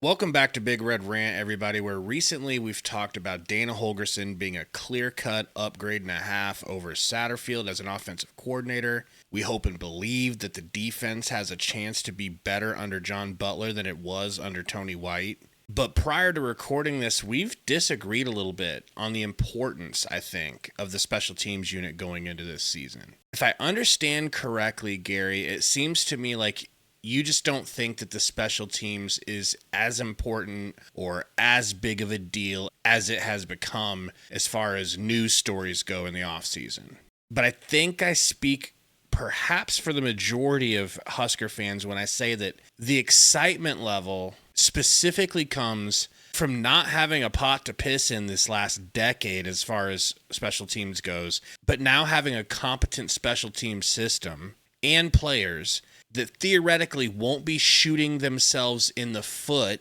Welcome back to Big Red Rant, everybody, where recently we've talked about Dana Holgerson being a clear-cut upgrade and a half over Satterfield as an offensive coordinator. We hope and believe that the defense has a chance to be better under John Butler than it was under Tony White. But prior to recording this, we've disagreed a little bit on the importance, I think, of the special teams unit going into this season. If I understand correctly, Gary, it seems to me like you just don't think that the special teams is as important or as big of a deal as it has become as far as news stories go in the offseason. But I think I speak perhaps for the majority of Husker fans when I say that the excitement level specifically comes from not having a pot to piss in this last decade as far as special teams goes, but now having a competent special team system and players that theoretically won't be shooting themselves in the foot,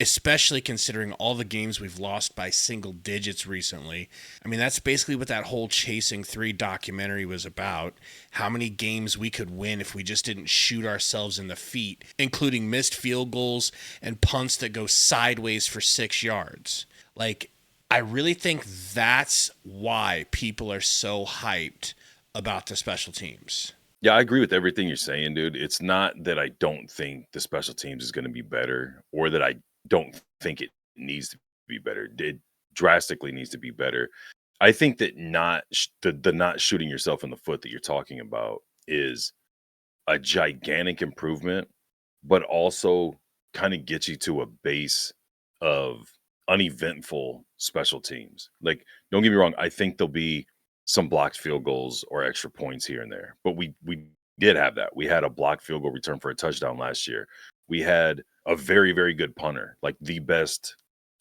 especially considering all the games we've lost by single digits recently. I mean, that's basically what that whole Chasing 3 documentary was about. How many games we could win if we just didn't shoot ourselves in the feet, including missed field goals and punts that go sideways for 6 yards. Like, I really think that's why people are so hyped about the special teams. Yeah, I agree with everything you're saying, dude. It's not that I don't think the special teams is going to be better or that I don't think it needs to be better. It drastically needs to be better. I think that the not shooting yourself in the foot that you're talking about is a gigantic improvement, but also kind of gets you to a base of uneventful special teams. Like, don't get me wrong, I think there'll be some blocked field goals or extra points here and there, but we did have that. We had a blocked field goal return for a touchdown last year. We had a very, very good punter. Like, the best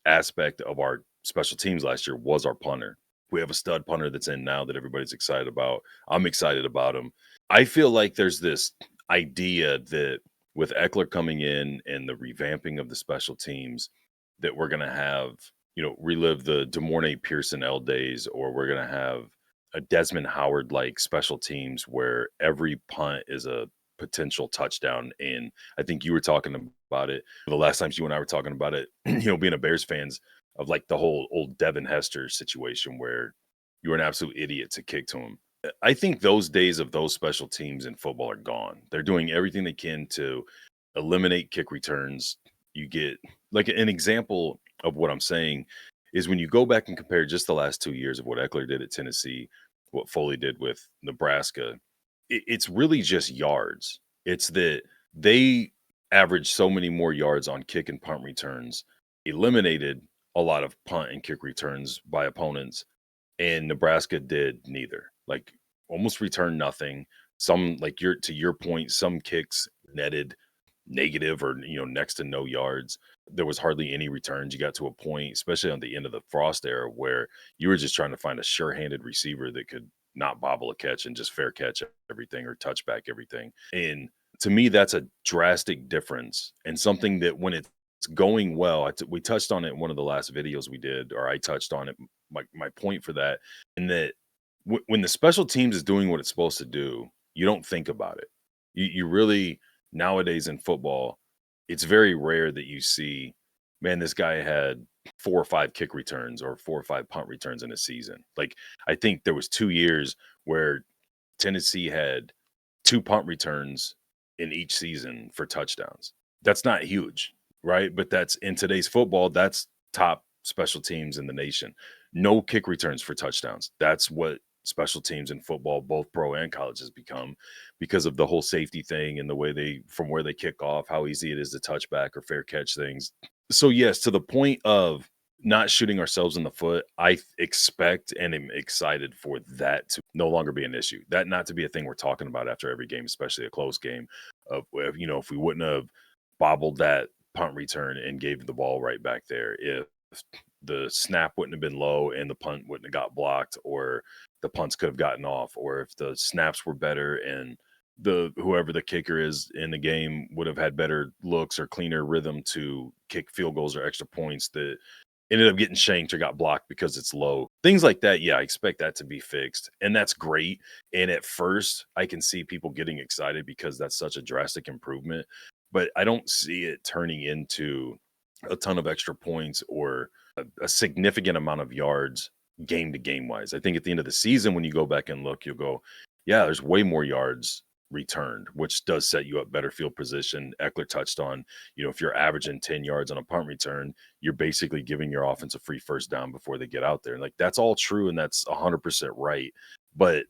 aspect of our special teams last year was our punter. We have a stud punter that's in now that everybody's excited about. I'm excited about him. I feel like there's this idea that with Eckler coming in and the revamping of the special teams, that we're going to have, relive the DeMornay Pearson L days, or we're going to have a Desmond Howard like special teams where every punt is a potential touchdown. And I think you were talking about it the last times you and I were talking about it, being a Bears fans, of like the whole old Devin Hester situation where you were an absolute idiot to kick to him. I think those days of those special teams in football are gone. They're doing everything they can to eliminate kick returns. You get, like, an example of what I'm saying is when you go back and compare just the last 2 years of what Eckler did at Tennessee, what Foley did with Nebraska, it's really just yards. It's that they averaged so many more yards on kick and punt returns, eliminated a lot of punt and kick returns by opponents, and Nebraska did neither. Like, almost returned nothing. Some, like, your point, some kicks netted negative or next to no yards. There was hardly any returns. You got to a point, especially on the end of the Frost era, where you were just trying to find a sure-handed receiver that could not bobble a catch and just fair catch everything or touchback everything. And to me, that's a drastic difference, and something that when it's going well, we touched on it in one of the last videos we did, or I touched on it. My point for that, and that when the special teams is doing what it's supposed to do, you don't think about it. You really, nowadays in football, it's very rare that you see, man, this guy had 4 or 5 kick returns or 4 or 5 punt returns in a season. Like, I think there was 2 years where Tennessee had 2 punt returns in each season for touchdowns. That's not huge, right? But that's, in today's football, that's top special teams in the nation. No kick returns for touchdowns. That's what special teams in football, both pro and college, has become, because of the whole safety thing and the way from where they kick off, how easy it is to touchback or fair catch things. So yes, to the point of not shooting ourselves in the foot, I expect and am excited for that to no longer be an issue. That not to be a thing we're talking about after every game, especially a close game. Of, if we wouldn't have bobbled that punt return and gave the ball right back there, if the snap wouldn't have been low and the punt wouldn't have got blocked, or the punts could have gotten off, or if the snaps were better and whoever the kicker is in the game would have had better looks or cleaner rhythm to kick field goals or extra points that ended up getting shanked or got blocked because it's low. Things like that, yeah, I expect that to be fixed. And that's great. And at first, I can see people getting excited because that's such a drastic improvement. But I don't see it turning into a ton of extra points or a significant amount of yards game to game wise. I think at the end of the season, when you go back and look, you'll go, yeah, there's way more yards returned, which does set you up better field position. Eckler touched on, if you're averaging 10 yards on a punt return, you're basically giving your offense a free first down before they get out there. And like, that's all true. And that's 100% right. But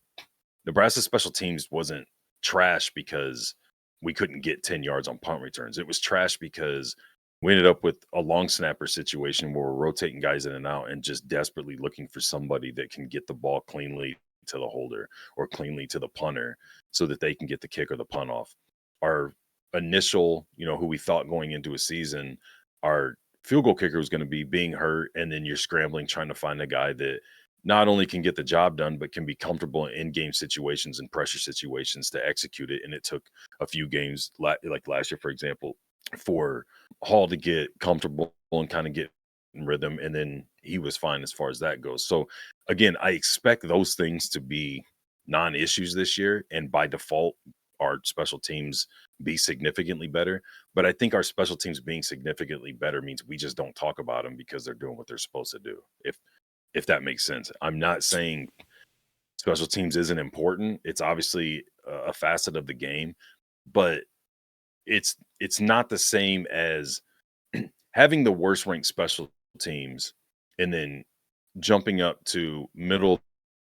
Nebraska special teams wasn't trash because we couldn't get 10 yards on punt returns. It was trash because we ended up with a long snapper situation where we're rotating guys in and out and just desperately looking for somebody that can get the ball cleanly to the holder or cleanly to the punter so that they can get the kick or the punt off. Our initial, who we thought going into a season, our field goal kicker was going to be being hurt, and then you're scrambling trying to find a guy that not only can get the job done, but can be comfortable in game situations and pressure situations to execute it. And it took a few games, like last year, for example, for Hall to get comfortable and kind of get in rhythm. And then he was fine as far as that goes. So again, I expect those things to be non-issues this year. And by default, our special teams be significantly better. But I think our special teams being significantly better means we just don't talk about them because they're doing what they're supposed to do. If that makes sense. I'm not saying special teams isn't important. It's obviously a facet of the game, but it's not the same as having the worst ranked special teams and then jumping up to middle of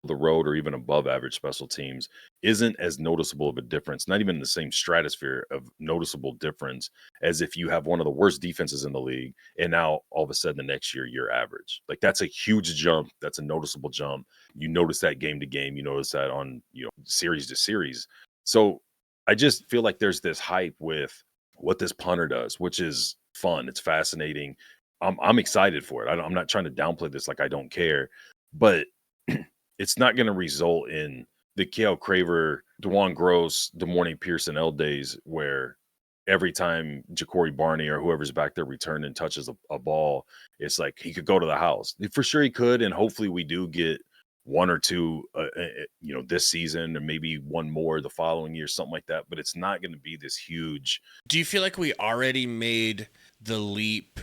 the road or even above average special teams isn't as noticeable of a difference, not even in the same stratosphere of noticeable difference as if you have one of the worst defenses in the league and now all of a sudden the next year you're average. Like, that's a huge jump. That's a noticeable jump. You notice that game to game. You notice that on, series to series. So I just feel like there's this hype with what this punter does, which is fun. It's fascinating. I'm excited for it. I'm not trying to downplay this like I don't care, but it's not going to result in the Kale Craver, DeJuan Gross, DeMorning Pearson L days where every time Ja'Cory Barney or whoever's back there returning touches a ball, it's like he could go to the house. For sure he could, and hopefully we do get one or two, this season, or maybe one more the following year, something like that. But it's not going to be this huge. Do you feel like we already made the leap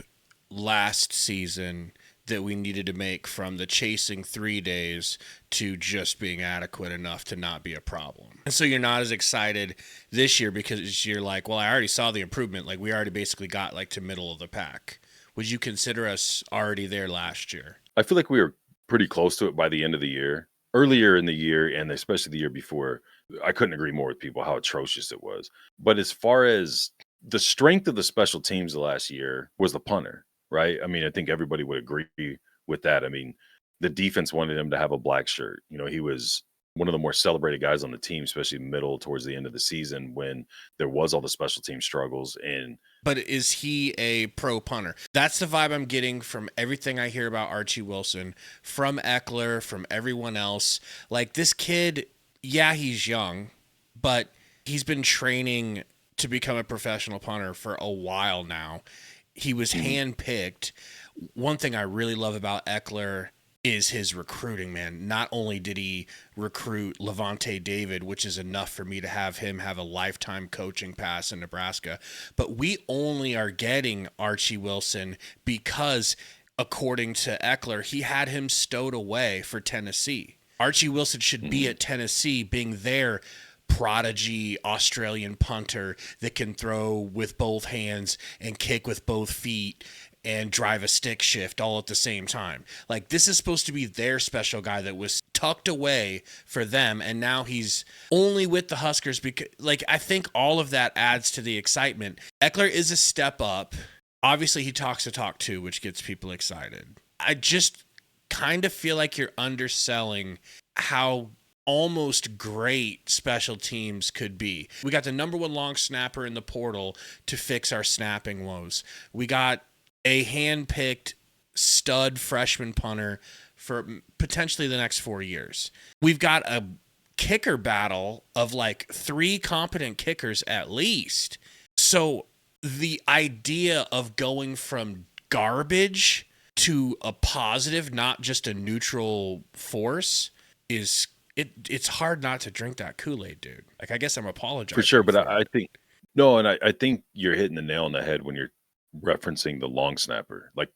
last season that we needed to make from the chasing 3 days to just being adequate enough to not be a problem? And so you're not as excited this year because you're like, well, I already saw the improvement. Like, we already basically got like to middle of the pack. Would you consider us already there last year? I feel like we were pretty close to it by the end of the year. Earlier in the year, and especially the year before, I couldn't agree more with people how atrocious it was. But as far as the strength of the special teams the last year was the punter, right? I mean, I think everybody would agree with that. I mean, the defense wanted him to have a black shirt. He was one of the more celebrated guys on the team, especially middle towards the end of the season when there was all the special team struggles. But is he a pro punter? That's the vibe I'm getting from everything I hear about Archie Wilson, from Eckler, from everyone else. Like, this kid, yeah, he's young, but he's been training to become a professional punter for a while now. He was handpicked. One thing I really love about Eckler is his recruiting, man. Not only did he recruit Levante David, which is enough for me to have him have a lifetime coaching pass in Nebraska, but we only are getting Archie Wilson because, according to Eckler, he had him stowed away for Tennessee. Archie Wilson should be at Tennessee, being their prodigy Australian punter that can throw with both hands and kick with both feet and drive a stick shift all at the same time. Like, this is supposed to be their special guy that was tucked away for them, and now he's only with the Huskers because, like, I think all of that adds to the excitement. Eckler is a step up. Obviously, he talks the talk too, which gets people excited. I just kind of feel like you're underselling how almost great special teams could be. We got the number one long snapper in the portal to fix our snapping woes. We got a hand-picked stud freshman punter for potentially the next 4 years. We've got a kicker battle of like 3 competent kickers at least. So the idea of going from garbage to a positive, not just a neutral force, is it's hard not to drink that Kool-Aid, dude. Like, I guess I'm apologizing For sure, but for I it. think no, and I think you're hitting the nail on the head when you're referencing the long snapper. Like,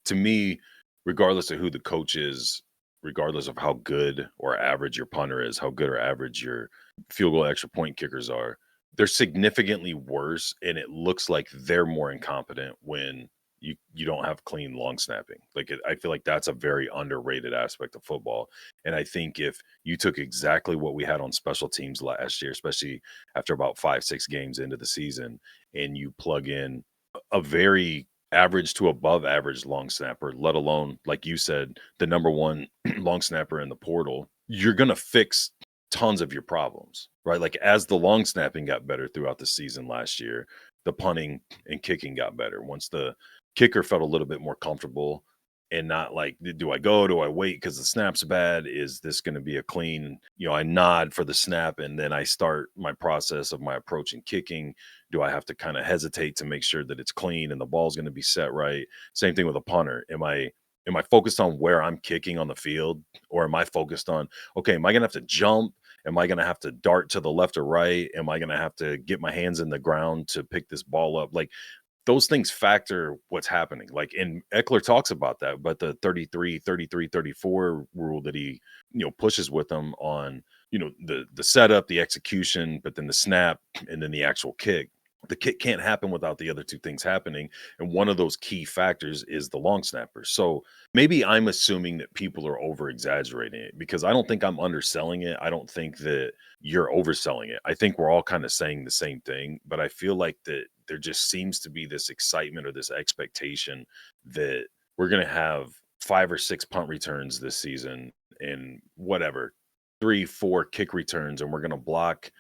to me, regardless of who the coach is, regardless of how good or average your punter is, how good or average your field goal extra point kickers are, they're significantly worse, and it looks like they're more incompetent when you don't have clean long snapping. Like, I feel like that's a very underrated aspect of football. And I think if you took exactly what we had on special teams last year, especially after about 5-6 games into the season, and you plug in a very average to above average long snapper, let alone, like you said, the number one long snapper in the portal, you're going to fix tons of your problems, right? Like, as the long snapping got better throughout the season last year, the punting and kicking got better. Once the kicker felt a little bit more comfortable and not like, do I go? Do I wait because the snap's bad? Is this going to be a clean? I nod for the snap and then I start my process of my approach and kicking. Do I have to kind of hesitate to make sure that it's clean and the ball's going to be set right? Same thing with a punter. Am I focused on where I'm kicking on the field, or am I focused on, okay, am I going to have to jump? Am I going to have to dart to the left or right? Am I going to have to get my hands in the ground to pick this ball up? Like, those things factor what's happening. Like, and Eckler talks about that, but the 33, 33, 34 rule that he, pushes with them on, the setup, the execution, but then the snap and then the actual kick. The kick can't happen without the other two things happening. And one of those key factors is the long snapper. So maybe I'm assuming that people are over exaggerating it, because I don't think I'm underselling it. I don't think that you're overselling it. I think we're all kind of saying the same thing, but I feel like that there just seems to be this excitement or this expectation that we're going to have 5 or 6 punt returns this season and whatever, 3, 4 kick returns, and we're going to block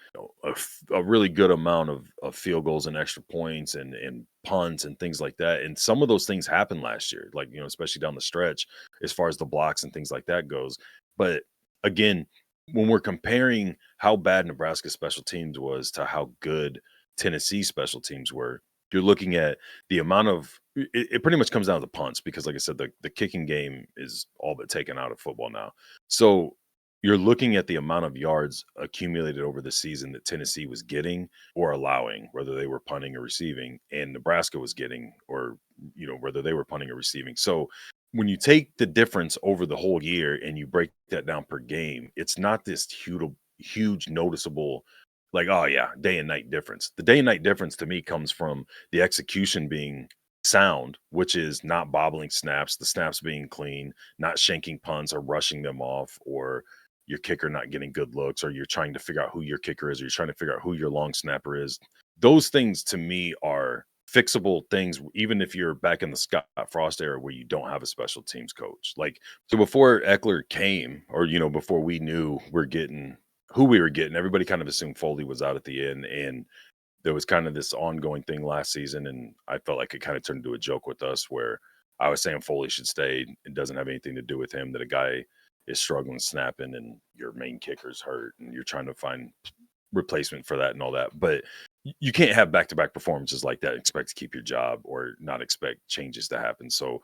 a really good amount of field goals and extra points and punts and things like that. And some of those things happened last year, like, especially down the stretch as far as the blocks and things like that goes. But again, when we're comparing how bad Nebraska special teams was to how good Tennessee special teams were, you're looking at the amount of it pretty much comes down to punts, because like I said, the kicking game is all but taken out of football now. So you're looking at the amount of yards accumulated over the season that Tennessee was getting or allowing, whether they were punting or receiving, and Nebraska was getting, or whether they were punting or receiving. So when you take the difference over the whole year and you break that down per game, it's not this huge noticeable, like, oh yeah, day and night difference. The day and night difference to me comes from the execution being sound, which is not bobbling snaps, the snaps being clean, not shanking punts or rushing them off, or your kicker not getting good looks, or you're trying to figure out who your kicker is, or you're trying to figure out who your long snapper is. Those things to me are fixable things, even if you're back in the Scott Frost era where you don't have a special teams coach. Like, so before Eckler came, or before we knew we're getting who we were getting, everybody kind of assumed Foley was out at the end. And there was kind of this ongoing thing last season, and I felt like it kind of turned into a joke with us where I was saying Foley should stay. It doesn't have anything to do with him, that a guy is struggling snapping and your main kicker's hurt and you're trying to find replacement for that and all that. But you can't have back-to-back performances like that and expect to keep your job or not expect changes to happen. So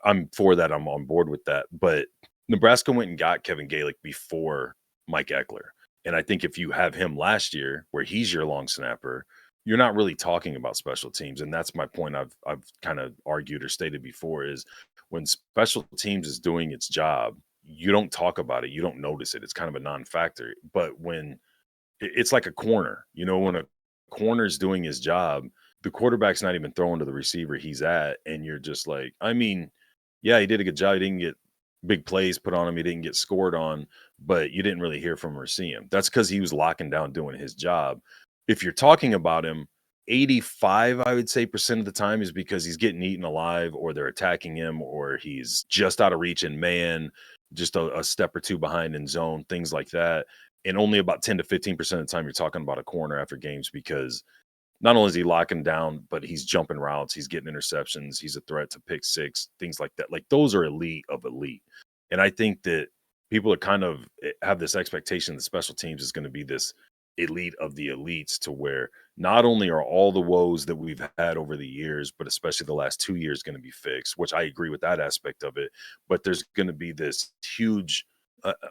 I'm for that. I'm on board with that. But Nebraska went and got Kevin Galick before Mike Eckler. And I think if you have him last year, where he's your long snapper, you're not really talking about special teams. And that's my point. I've kind of argued or stated before, is when special teams is doing its job, you don't talk about it. You don't notice it. It's kind of a non-factor. But when it's like a corner, when a corner's doing his job, the quarterback's not even throwing to the receiver he's at. And you're just like, I mean, yeah, he did a good job. He didn't get big plays put on him. He didn't get scored on, but you didn't really hear from him or see him. That's because he was locking down doing his job. If you're talking about him, 85, I would say, percent of the time is because he's getting eaten alive, or they're attacking him, or he's just out of reach in man, just a step or two behind in zone, things like that. And only about 10 to 15% of the time you're talking about a corner after games, because not only is he locking down, but he's jumping routes, he's getting interceptions, he's a threat to pick six, things like that. Like, those are elite of elite. And I think that people are kind of have this expectation that special teams is going to be this elite of the elites, to where not only are all the woes that we've had over the years, but especially the last 2 years, going to be fixed, which I agree with that aspect of it. But there's going to be this huge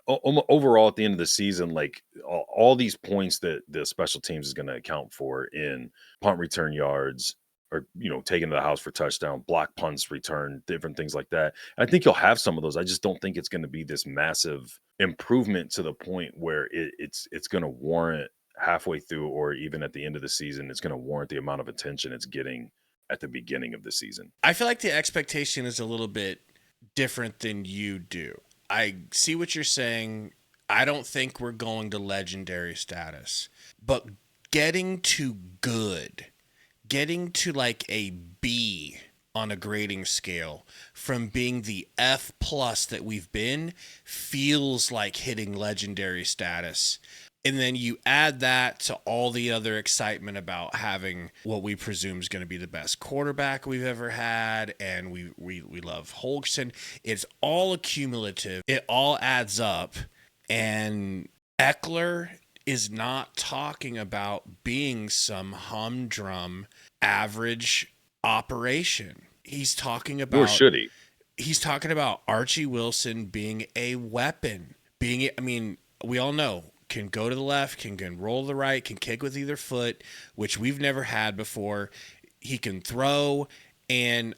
overall at the end of the season, like all these points that the special teams is going to account for in punt return yards, are, taken to the house for touchdown, block punts, return, different things like that. I think you'll have some of those. I just don't think it's going to be this massive improvement to the point where it's going to warrant halfway through or even at the end of the season, it's going to warrant the amount of attention it's getting at the beginning of the season. I feel like the expectation is a little bit different than you do. I see what you're saying. I don't think we're going to legendary status, but getting to good, getting to like a B on a grading scale from being the F plus that we've been feels like hitting legendary status. And then you add that to all the other excitement about having what we presume is going to be the best quarterback we've ever had. And we love Holgson. It's all accumulative. It all adds up. And Eckler is not talking about being some humdrum average operation. He's talking about, Nor should he. He's talking about Archie Wilson being a weapon. We all know can go to the left, can roll to the right, can kick with either foot, which we've never had before. He can throw. And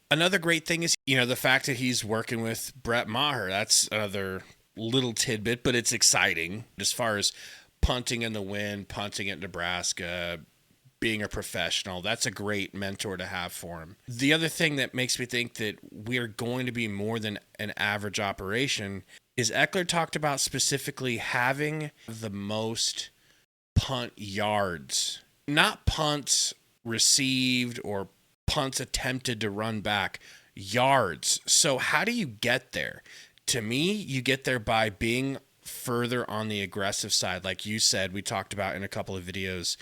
another great thing is, the fact that he's working with Brett Maher. That's another little tidbit, but it's exciting as far as punting in the wind, punting at Nebraska, being a professional. That's a great mentor to have for him. The other thing that makes me think that we're going to be more than an average operation is Eckler talked about specifically having the most punt yards, not punts received or punts attempted to run back, yards. So how do you get there? To me, you get there by being further on the aggressive side. Like you said, we talked about in a couple of videos,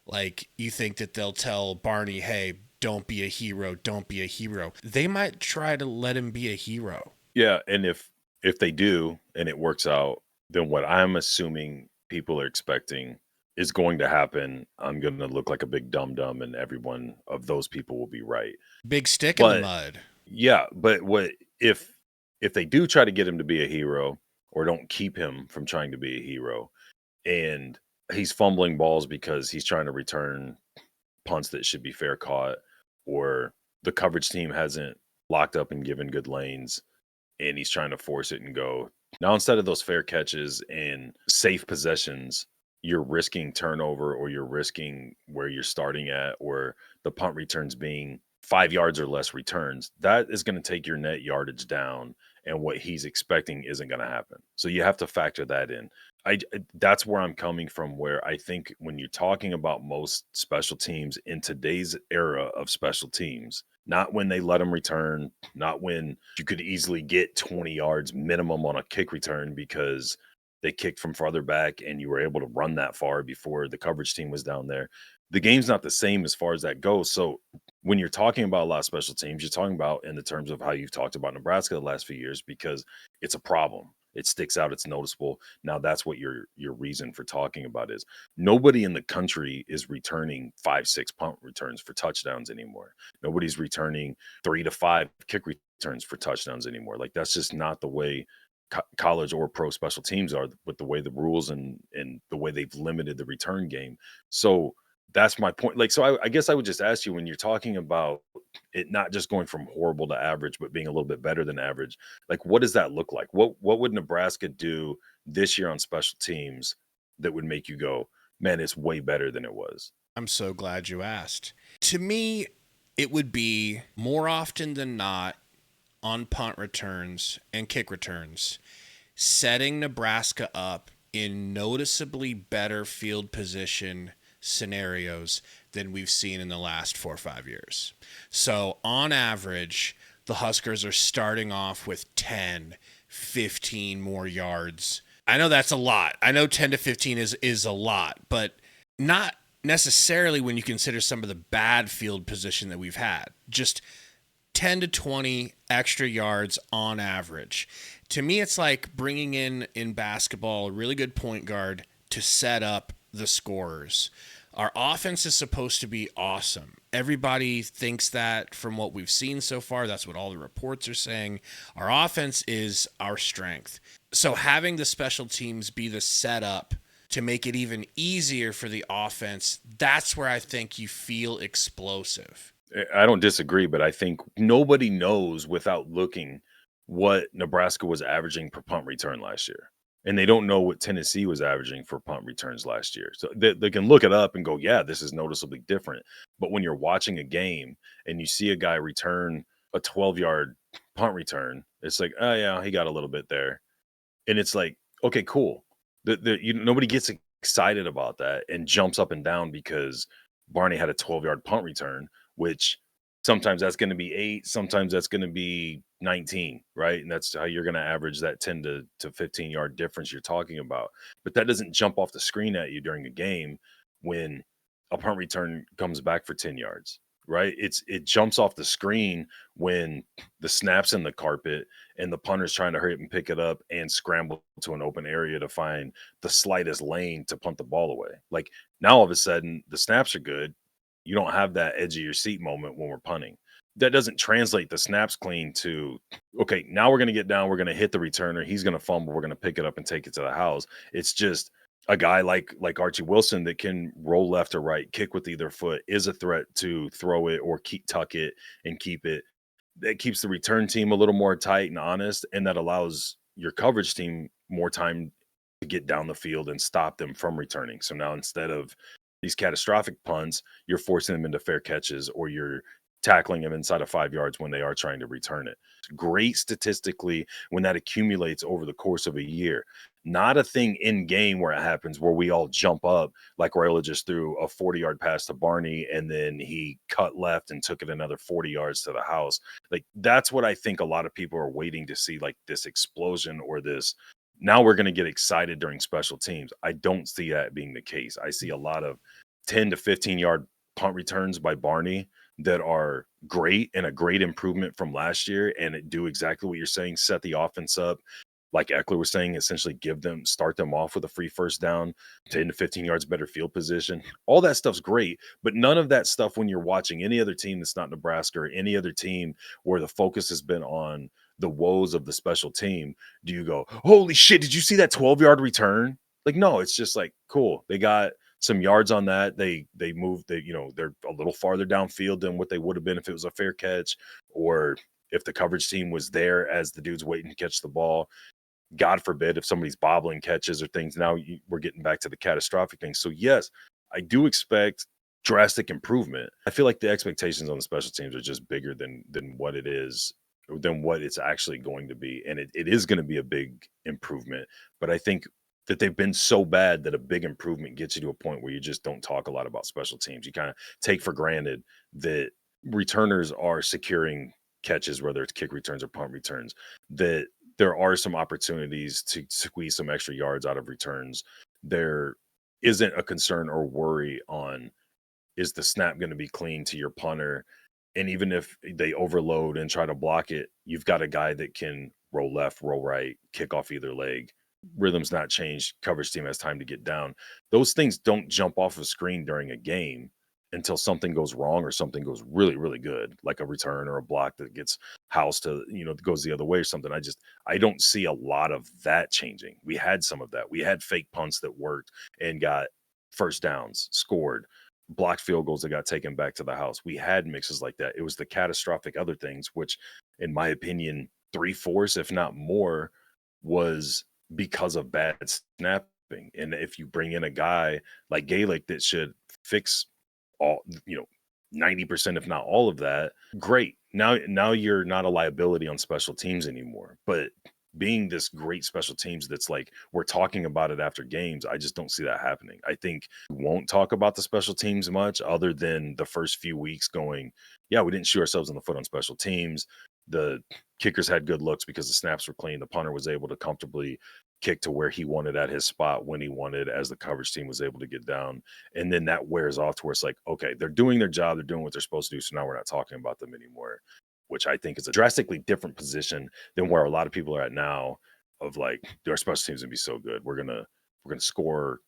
like you think that they'll tell Barney, hey, don't be a hero, don't be a hero. They might try to let him be a hero. Yeah, and if they do and it works out, then what I'm assuming people are expecting is going to happen. I'm going to look like a big dum-dum and every one of those people will be right. Big stick in the mud. Yeah, but what if they do try to get him to be a hero or don't keep him from trying to be a hero and he's fumbling balls because he's trying to return punts that should be fair caught, or the coverage team hasn't locked up and given good lanes and he's trying to force it and go. Now, instead of those fair catches and safe possessions, you're risking turnover or you're risking where you're starting at, or the punt returns being 5 yards or less returns. That is going to take your net yardage down, and what he's expecting isn't going to happen. So you have to factor that in. That's where I'm coming from, where I think when you're talking about most special teams in today's era of special teams, not when they let them return, not when you could easily get 20 yards minimum on a kick return because they kicked from farther back and you were able to run that far before the coverage team was down there. The game's not the same as far as that goes. So when you're talking about a lot of special teams, you're talking about in the terms of how you've talked about Nebraska the last few years, because it's a problem. It sticks out. It's noticeable. Now that's what your reason for talking about is. Nobody in the country is returning 5-6 punt returns for touchdowns anymore. Nobody's returning 3 to 5 kick returns for touchdowns anymore. Like, that's just not the way college or pro special teams are, with the way the rules and the way they've limited the return game. So that's my point. Like, so I guess I would just ask you, when you're talking about it not just going from horrible to average, but being a little bit better than average, like, what does that look like? What would Nebraska do this year on special teams that would make you go, man, it's way better than it was? I'm so glad you asked. To me, it would be more often than not on punt returns and kick returns, setting Nebraska up in noticeably better field position scenarios than we've seen in the last 4 or 5 years. So on average, the Huskers are starting off with 10, 15 more yards. I know that's a lot. I know 10 to 15 is a lot, but not necessarily when you consider some of the bad field position that we've had. Just 10 to 20 extra yards on average. To me, it's like bringing in basketball a really good point guard to set up the scorers. Our offense is supposed to be awesome. Everybody thinks that from what we've seen so far. That's what all the reports are saying. Our offense is our strength. So having the special teams be the setup to make it even easier for the offense, that's where I think you feel explosive. I don't disagree, but I think nobody knows without looking what Nebraska was averaging per punt return last year. And they don't know what Tennessee was averaging for punt returns last year. So they can look it up and go, yeah, this is noticeably different. But when you're watching a game and you see a guy return a 12-yard punt return, it's like, oh, yeah, he got a little bit there. And it's like, okay, cool. Nobody gets excited about that and jumps up and down because Barney had a 12-yard punt return, which sometimes that's going to be 8, sometimes that's going to be 19, right? And that's how you're going to average that 10 to 15-yard difference you're talking about. But that doesn't jump off the screen at you during a game when a punt return comes back for 10 yards, right? It jumps off the screen when the snap's in the carpet and the punter's trying to hurry up and pick it up and scramble to an open area to find the slightest lane to punt the ball away. Like now all of a sudden the snaps are good. You don't have that edge of your seat moment when we're punting. That doesn't translate the snaps clean to, okay, now we're going to get down, we're going to hit the returner, he's going to fumble, we're going to pick it up and take it to the house. It's just a guy like Archie Wilson that can roll left or right, kick with either foot, is a threat to throw it or tuck it and keep it. That keeps the return team a little more tight and honest, and that allows your coverage team more time to get down the field and stop them from returning. So now instead of these catastrophic punts, you're forcing them into fair catches or you're tackling them inside of 5 yards when they are trying to return it. It's great statistically when that accumulates over the course of a year. Not a thing in game where it happens where we all jump up like Raiola just threw a 40-yard pass to Barney and then he cut left and took it another 40 yards to the house. Like that's what I think a lot of people are waiting to see, like this explosion or this. Now we're going to get excited during special teams. I don't see that being the case. I see a lot of 10 to 15-yard punt returns by Barney that are great and a great improvement from last year and it do exactly what you're saying, set the offense up. Like Eckler was saying, essentially start them off with a free first down, 10 to 15 yards better field position. All that stuff's great, but none of that stuff when you're watching any other team that's not Nebraska or any other team where the focus has been on the woes of the special team, do you go, holy shit, did you see that 12-yard return? Like, no, it's just like, cool. They got some yards on that. They moved, they're a little farther downfield than what they would have been if it was a fair catch or if the coverage team was there as the dude's waiting to catch the ball. God forbid if somebody's bobbling catches or things. Now we're getting back to the catastrophic thing. So yes, I do expect drastic improvement. I feel like the expectations on the special teams are just bigger than what it is, than what it's actually going to be. And it is going to be a big improvement. But I think that they've been so bad that a big improvement gets you to a point where you just don't talk a lot about special teams. You kind of take for granted that returners are securing catches, whether it's kick returns or punt returns, that there are some opportunities to squeeze some extra yards out of returns. There isn't a concern or worry on, is the snap going to be clean to your punter? And even if they overload and try to block it, you've got a guy that can roll left, roll right, kick off either leg. Rhythm's not changed. Coverage team has time to get down. Those things don't jump off a screen during a game until something goes wrong or something goes really, really good, like a return or a block that gets housed to, goes the other way or something. I don't see a lot of that changing. We had some of that. We had fake punts that worked and got first downs, scored, blocked field goals that got taken back to the house. We had mixes like that. It was the catastrophic other things, which in my opinion, 3/4, if not more, was because of bad snapping. And if you bring in a guy like Gaelic that should fix all 90% if not all of that, great. Now you're not a liability on special teams anymore. But being this great special teams that's like we're talking about it after games, I just don't see that happening. I think we won't talk about the special teams much other than the first few weeks going, yeah, we didn't shoot ourselves in the foot on special teams. The kickers had good looks because the snaps were clean. The punter was able to comfortably kick to where he wanted at his spot when he wanted, as the coverage team was able to get down. And then that wears off to where it's like, okay, they're doing their job. They're doing what they're supposed to do. So now we're not talking about them anymore, which I think is a drastically different position than where a lot of people are at now of like, our special teams going to be so good. We're going to score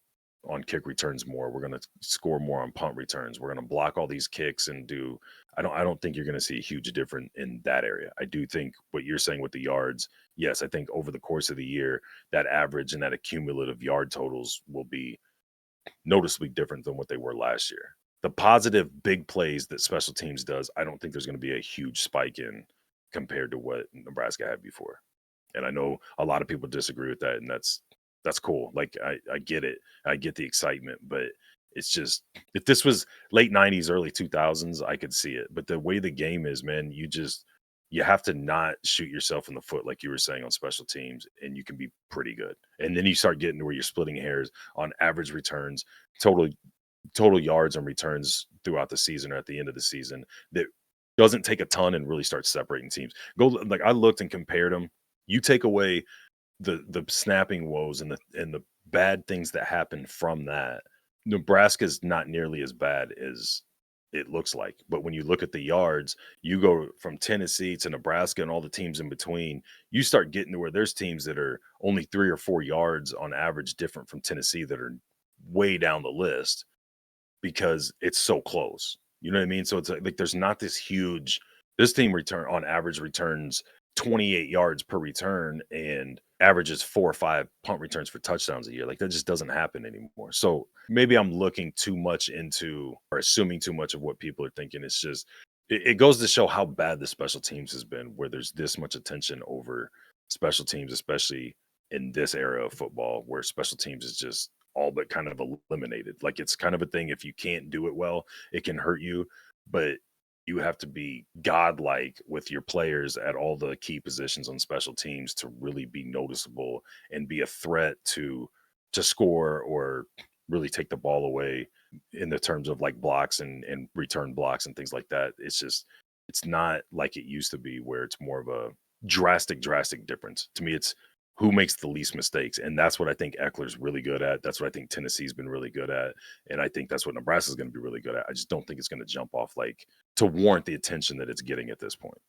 on kick returns more. We're going to score more on punt returns. We're going to block all these kicks and do. I don't think you're going to see a huge difference in that area. I do think what you're saying with the yards. Yes, I think over the course of the year, that average and that accumulative yard totals will be noticeably different than what they were last year. The positive big plays that special teams does, I don't think there's going to be a huge spike in compared to what Nebraska had before. And I know a lot of people disagree with that, and that's cool. Like I get it. I get the excitement, but it's just if this was late 90s, early 2000s, I could see it. But the way the game is, man, you have to not shoot yourself in the foot like you were saying on special teams, and you can be pretty good. And then you start getting to where you're splitting hairs on average returns, total total yards and returns throughout the season or at the end of the season that doesn't take a ton and really start separating teams. Go like I looked and compared them. You take away the snapping woes and the bad things that happen from that, Nebraska's not nearly as bad as it looks like. But when you look at the yards, you go from Tennessee to Nebraska and all the teams in between, you start getting to where there's teams that are only 3 or 4 yards on average different from Tennessee that are way down the list because it's so close. You know what I mean? So it's like there's not this huge this team return on average returns 28 yards per return and averages 4 or 5 punt returns for touchdowns a year. Like that just doesn't happen anymore. So maybe I'm looking too much into or assuming too much of what people are thinking. It's just it goes to show how bad the special teams has been, where there's this much attention over special teams, especially in this era of football, where special teams is just all but kind of eliminated. Like it's kind of a thing. If you can't do it well, it can hurt you. But you have to be godlike with your players at all the key positions on special teams to really be noticeable and be a threat to score or really take the ball away in the terms of like blocks and return blocks and things like that. It's just it's not like it used to be where it's more of a drastic difference. To me, it's who makes the least mistakes. And that's what I think Eckler's really good at. That's what I think Tennessee's been really good at. And I think that's what Nebraska's going to be really good at. I just don't think it's going to jump off like to warrant the attention that it's getting at this point.